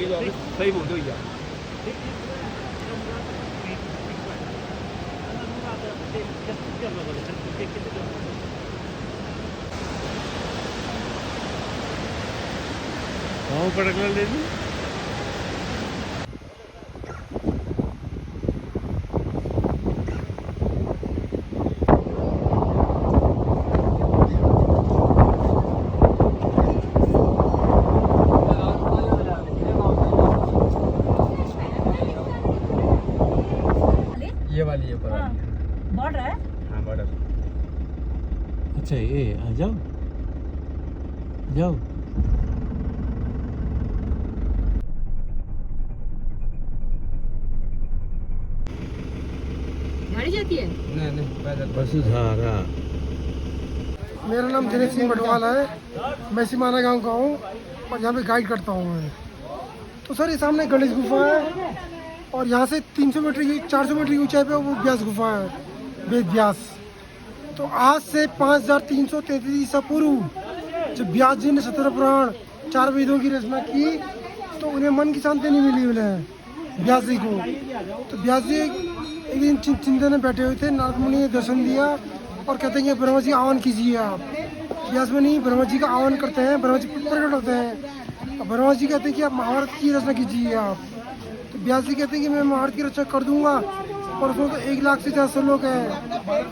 के जो ऑफिस सही बोलते हो यार। हाँ पड़कला ले ली। ये वाली है पर बॉर्डर है। हाँ बॉर्डर। अच्छा ये आ जाओ जाओ। गाड़ी जाती है। नहीं पैदल। वसुधारा। मेरा नाम दिनेश सिंह बटवाल है। मैं सिमाना गांव का हूँ और यहाँ पे गाइड करता हूँ मैं। तो सर ये सामने गणेश गुफा है और यहाँ से 300 मीटर की 400 मीटर की ऊंचाई पे वो व्यास गुफा है, वेद व्यास। तो आज से 5333 ईसा पूर्व जब व्यास जी ने 17 पुराण 4 वेदों की रचना की तो उन्हें मन की शांति नहीं मिली उन्हें व्यास जी को। तो व्यास जी एक दिन चिंता में बैठे हुए थे, नारद मुनि ने दर्शन दिया और कहते हैं कि ब्रह्मा जी आह्वान कीजिए आप। व्यास मुनि ब्रह्मा जी का आह्वान करते हैं, ब्रह्मा जी प्रकट होते हैं और ब्रह्मा जी कहते हैं कि आप महाभारत की रचना कीजिए आप। तो व्यास जी कहते हैं कि मैं महाभारत की रचना कर दूंगा और उसमें तो 1 लाख से ज़्यादा श्लोक है,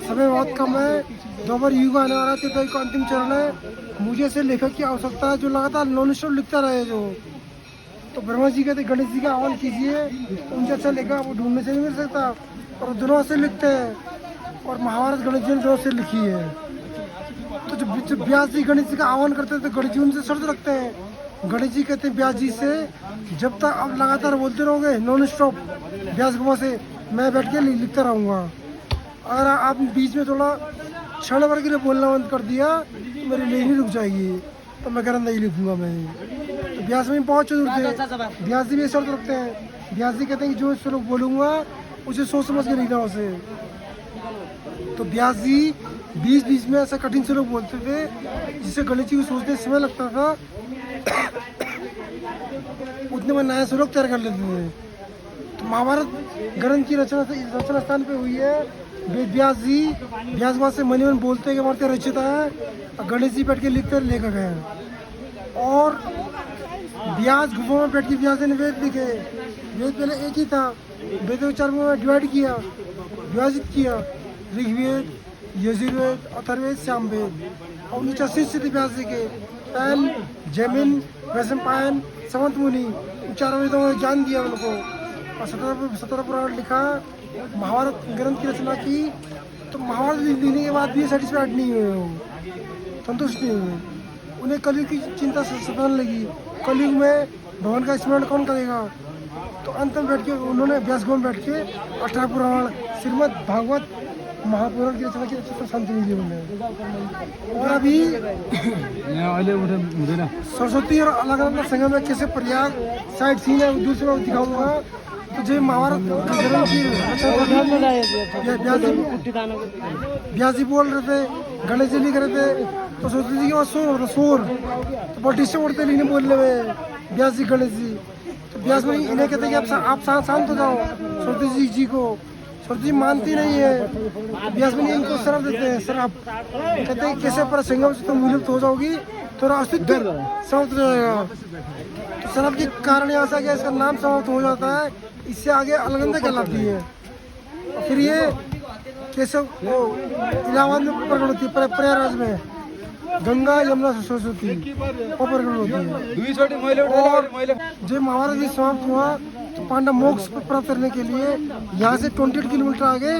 समय बहुत कम है, द्वापर युग आने वाला है, का अंतिम चरण है, मुझे ऐसे लेखक की आवश्यकता है जो लगातार नॉन स्टॉप लिखता रहे जो। तो ब्रह्मा जी कहते गणेश जी का आह्वान कीजिए, उनसे अच्छा लेखा वो ढूंढने से नहीं मिल सकता और दोनों से लिखते हैं और महाभारत गणेश जी ने दोनों से लिखी है। तो जब व्यास जी गणेश जी का आह्वान करते हैं तो गणेश जी उनसे शर्त रखते हैं। गणेश जी कहते हैं व्यास जी से जब तक आप लगातार बोलते रहोगे नॉन स्टॉप व्यास गुफा से मैं बैठ के लिखता रहूँगा। अगर आप बीच में थोड़ा क्षण भर के लिए बोलना बंद कर दिया तो मेरी लेखनी रुक जाएगी, तो मैं कह नहीं लिखूंगा मैं। तो व्यास में बहुत चतुर थे, व्यास जी भी शर्त रखते हैं। व्यास जी कहते हैं कि जो श्लोक बोलूँगा उसे सोच समझ के लिखना उसे। तो व्यास जी बीच में ऐसा कठिन श्लोक बोलते थे जिससे गणेश जी को सोचने समय लगता था उतने में नया श्लोक तैयार कर लेते थे। तो महाभारत ग्रंथ की रचना स्थान पे हुई है। वेद व्यास जी व्यास भाषा से मन बोलते हैं कि हमारे रचिता है और गणेश जी बैठ के लिखते लेखक हैं। और व्यास गुफा में बैठ के व्यास जी ने वेद लिखे। वेद पहले एक ही था, वेद को 4 में डिवाइड किया, विभाजित किया, ऋग्वेद, यजुर्वेद, अथर्ववेद, सामवेद। और उनके शिष्य थे व्यास जी के पैन, जैमिन, वैशंपायन, समंत मुनि, उन 4 वेदों में ज्ञान दिया उनको और 17 पुराण लिखा, महाभारत ग्रंथ की रचना की। तो महाभारत लिखने के बाद भी सेटिस्फाइड नहीं हुए, वो संतुष्ट नहीं हुए। उन्हें कलयुग की चिंता सताने लगी, कलयुग में भगवान का स्मरण कौन करेगा। तो अंत में बैठ के उन्होंने व्यास गुफा में बैठ के 18 पुराण, श्रीमद् भागवत महापुराण की रचना की तो शांति मिली उन्हें। और अभी सरस्वती और अलग अलग संगम में कैसे प्रयाग साइड सीन है दूर से मैं दिखाऊंगा। तो जो महाभारत की व्यास जी बोल रहे थे, गणेश जी लिख रहे थे, तो सरस्वती जी के पास शोर तो बहुत डिस्टर्ब होते लिखने बोलने में व्यास जी गणेश जी। तो व्यास में इन्हें कहते हैं कि आप शांत हो जाओ सरस्वती जी को। सरस्वती जी मानती नहीं है, तो व्यास में इनको श्राप देते हैं। श्राप कहते हैं कैसे पर संगम से तुम विलुप्त हो जाओगी, थोड़ा अस्तित्व समाप्त हो जाएगा। तो श्राप के कारण यहाँ से इसका नाम समाप्त हो जाता है, इससे आगे अलगंदा कहलाती है। और फिर ये केशव इलाहाबाद में प्रकट होती है, प्रयागराज में गंगा यमुना सरस्वती वो प्रकट होती है। और जब महाभारत जी समाप्त हुआ तो पांडव मोक्ष प्राप्त करने के लिए यहाँ से 28 किलोमीटर आगे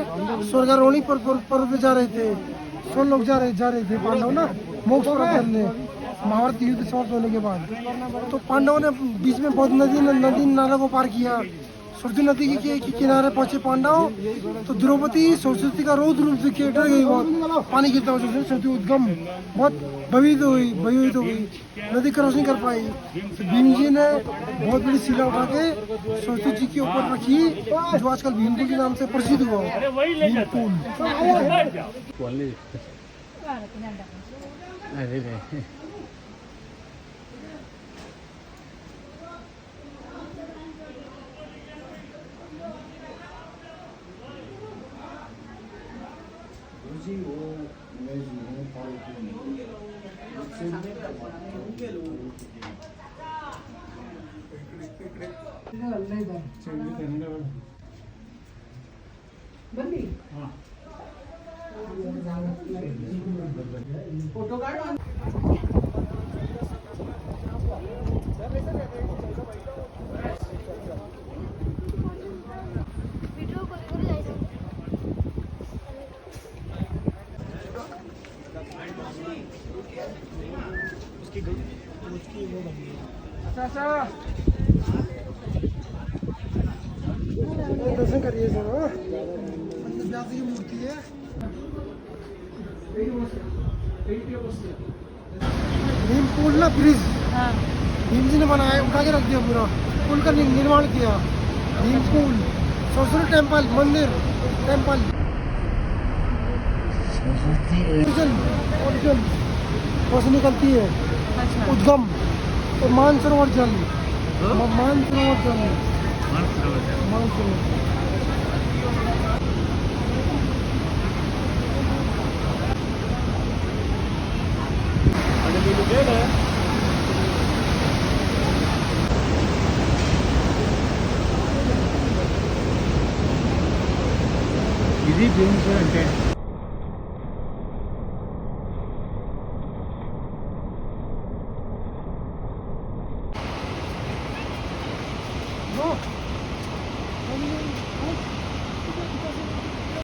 स्वर्गारोहणी पर्वत पे जा रहे थे। 16 लोग जा रहे थे पांडव ना मोक्ष प्राप्त करने महाभारत युद्ध समाप्त होने के बाद। तो पांडवों ने बीच में बहुत नदी नाला को पार किया। सरस्वती नदी के किनारे पहुंचे पांडव, तो द्रौपदी सरस्वती का रौद्र रूप देख के डर गई, बहुत पानी गिरता हुआ सरस्वती उद्गम बहुत भयभीत हो गई, नदी क्रॉस नहीं कर पाई। तो भीम जी ने बहुत बड़ी शिला उठा के सरस्वती जी के ऊपर रखी, जो आजकल भीमपुर के नाम से प्रसिद्ध हुआ भीमपुर। दर्शन करिए सर अंदर व्यास की मूर्ति है भीम पुल ना ब्रिज हाँ भीम जी ने बनाया उठा के रख दिया पूरा पुल का निर्माण किया भीम पुल सरस्वती टेम्पल मंदिर टेम्पल ओरिजिन वहाँ से निकलती है अच्छा उद्गम और मानसरोवर जल मानसरोवर जल मानसरोवर ఇది భీమేశ్వర అంటే No.